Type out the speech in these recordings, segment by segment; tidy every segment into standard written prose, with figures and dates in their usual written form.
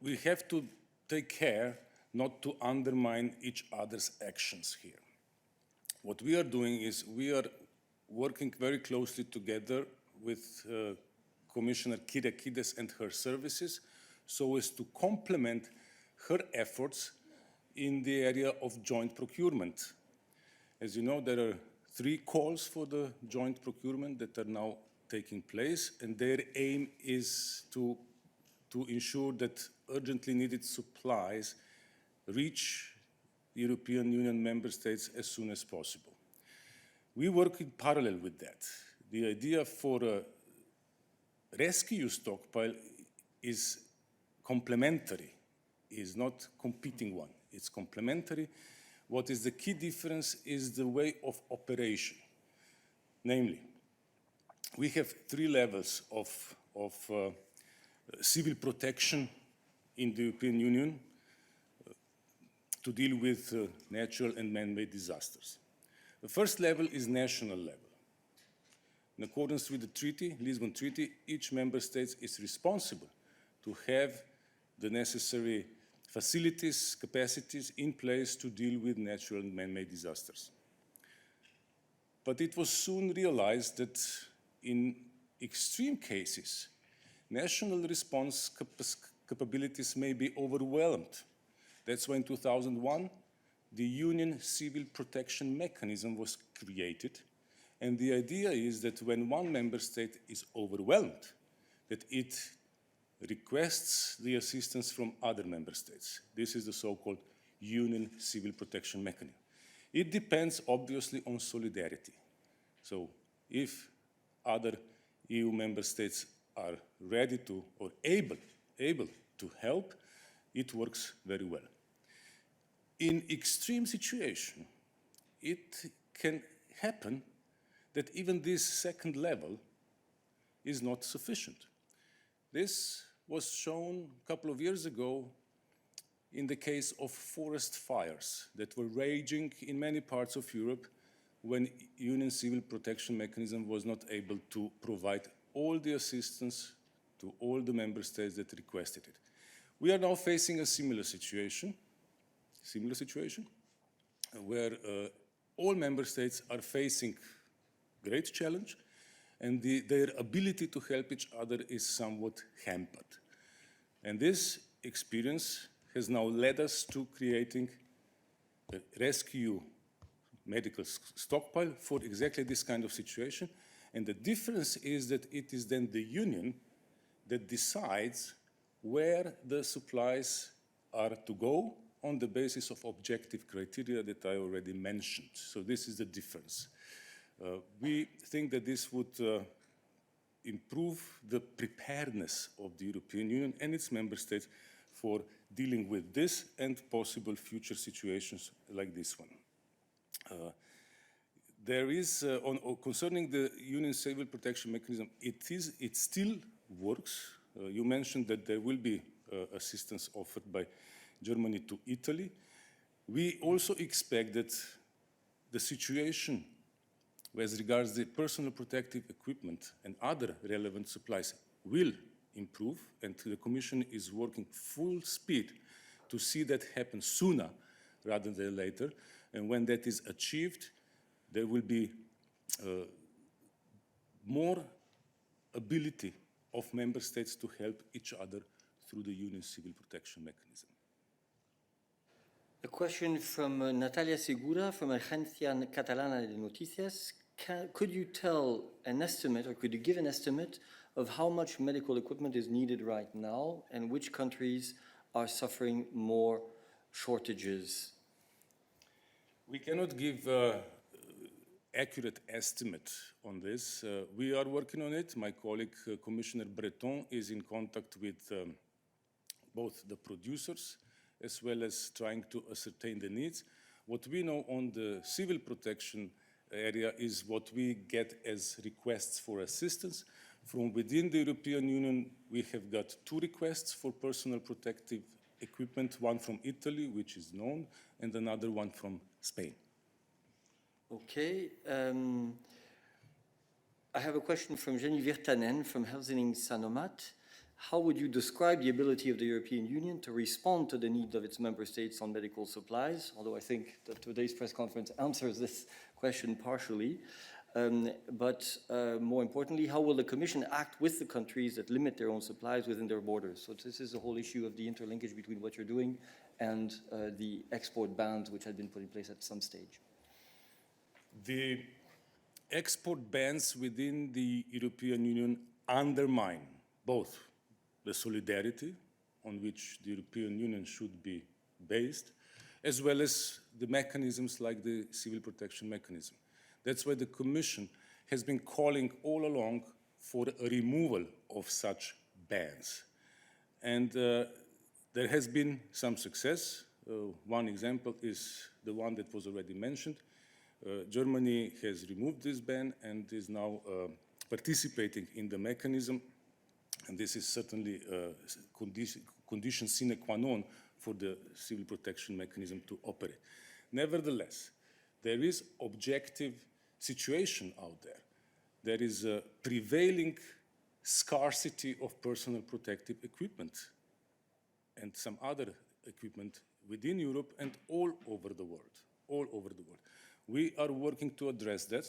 we have to take care not to undermine each other's actions here. What we are doing is we are working very closely together with Commissioner Kyriakides and her services so as to complement her efforts in the area of joint procurement. As you know, there are 3 calls for the joint procurement that are now taking place, and their aim is to ensure that urgently needed supplies reach the European Union member states as soon as possible. We work in parallel with that. The idea for a RescEU stockpile is complementary, is not competing one. It's complementary. What is the key difference is the way of operation. Namely, we have 3 levels of civil protection in the European Union to deal with natural and man-made disasters. The first level is national level. In accordance with the treaty, Lisbon Treaty, each member state is responsible to have the necessary facilities, capacities in place to deal with natural and man-made disasters. But it was soon realized that in extreme cases, national response capabilities may be overwhelmed. That's why in 2001, the Union Civil Protection Mechanism was created. And the idea is that when one member state is overwhelmed, that it requests the assistance from other member states. This is the so-called Union Civil Protection Mechanism. It depends obviously on solidarity. So if other EU member states are ready to or able to help, it works very well. In extreme situation, it can happen that even this second level is not sufficient. This was shown a couple of years ago in the case of forest fires that were raging in many parts of Europe when Union Civil Protection Mechanism was not able to provide all the assistance to all the member states that requested it. We are now facing a similar situation where all member states are facing great challenge, and their ability to help each other is somewhat hampered. And this experience has now led us to creating a RescEU medical stockpile for exactly this kind of situation. And the difference is that it is then the Union that decides where the supplies are to go on the basis of objective criteria that I already mentioned. So this is the difference. We think that this would improve the preparedness of the European Union and its member states for dealing with this and possible future situations like this one. There is, concerning the Union Civil Protection Mechanism, it still works. You mentioned that there will be assistance offered by Germany to Italy. We also expect that the situation as regards the personal protective equipment and other relevant supplies will improve, and the Commission is working full speed to see that happen sooner rather than later. And when that is achieved, there will be more ability of member states to help each other through the Union Civil Protection Mechanism. A question from Natalia Segura from Agencia Catalana de Noticias. Could you tell an estimate, or could you give an estimate of how much medical equipment is needed right now and which countries are suffering more shortages? We cannot give accurate estimate on this. We are working on it. My colleague, Commissioner Breton, is in contact with both the producers as well as trying to ascertain the needs. What we know on the civil protection area is what we get as requests for assistance. From within the European Union, we have got 2 requests for personal protective equipment, one from Italy, which is known, and another one from Spain. Okay. I have a question from Jenny Virtanen from Helsinki Sanomat. how would you describe the ability of the European Union to respond to the needs of its member states on medical supplies? Although I think that today's press conference answers this question partially. But more importantly, how will the Commission act with the countries that limit their own supplies within their borders? So this is the whole issue of the interlinkage between what you're doing and the export bans which had been put in place at some stage. The export bans within the European Union undermine both the solidarity on which the European Union should be based, as well as the mechanisms like the civil protection mechanism. That's why the Commission has been calling all along for a removal of such bans. And there has been some success. One example is the one that was already mentioned. Germany has removed this ban and is now participating in the mechanism. And this is certainly a condition sine qua non for the civil protection mechanism to operate. Nevertheless, there is objective situation out there. There is a prevailing scarcity of personal protective equipment and some other equipment within Europe and all over the world, We are working to address that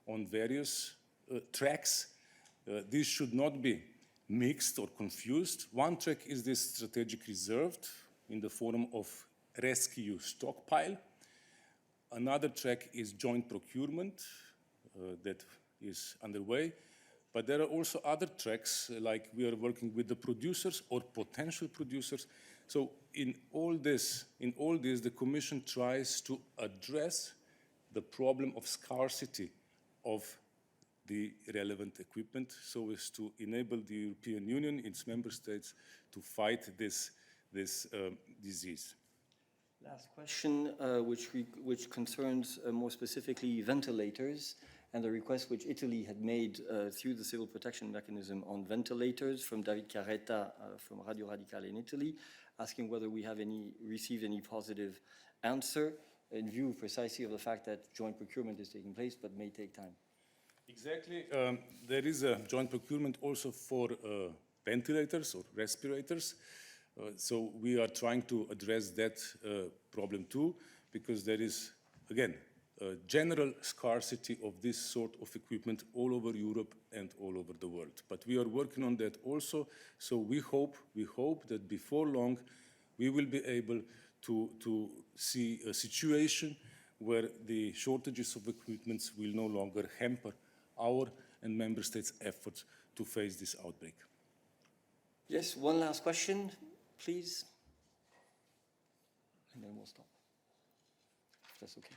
on various tracks. This should not be mixed or confused. One track is this strategic reserve in the form of RescEU stockpile. Another track is joint procurement that is underway. But there are also other tracks, like we are working with the producers or potential producers. So in all this, the Commission tries to address the problem of scarcity of the relevant equipment so as to enable the European Union, its member states, to fight this disease. Last question, which concerns more specifically ventilators and the request which Italy had made through the civil protection mechanism on ventilators from David Carretta from Radio Radicale in Italy, asking whether we have received any positive answer in view precisely of the fact that joint procurement is taking place but may take time. Exactly. There is a joint procurement also for ventilators or respirators. So we are trying to address that problem too, because there is, again, a general scarcity of this sort of equipment all over Europe and all over the world. But we are working on that also. So we hope that before long we will be able to see a situation where the shortages of equipment will no longer hamper our and member states' efforts to face this outbreak. Yes, one last question, please. And then we'll stop, if that's okay.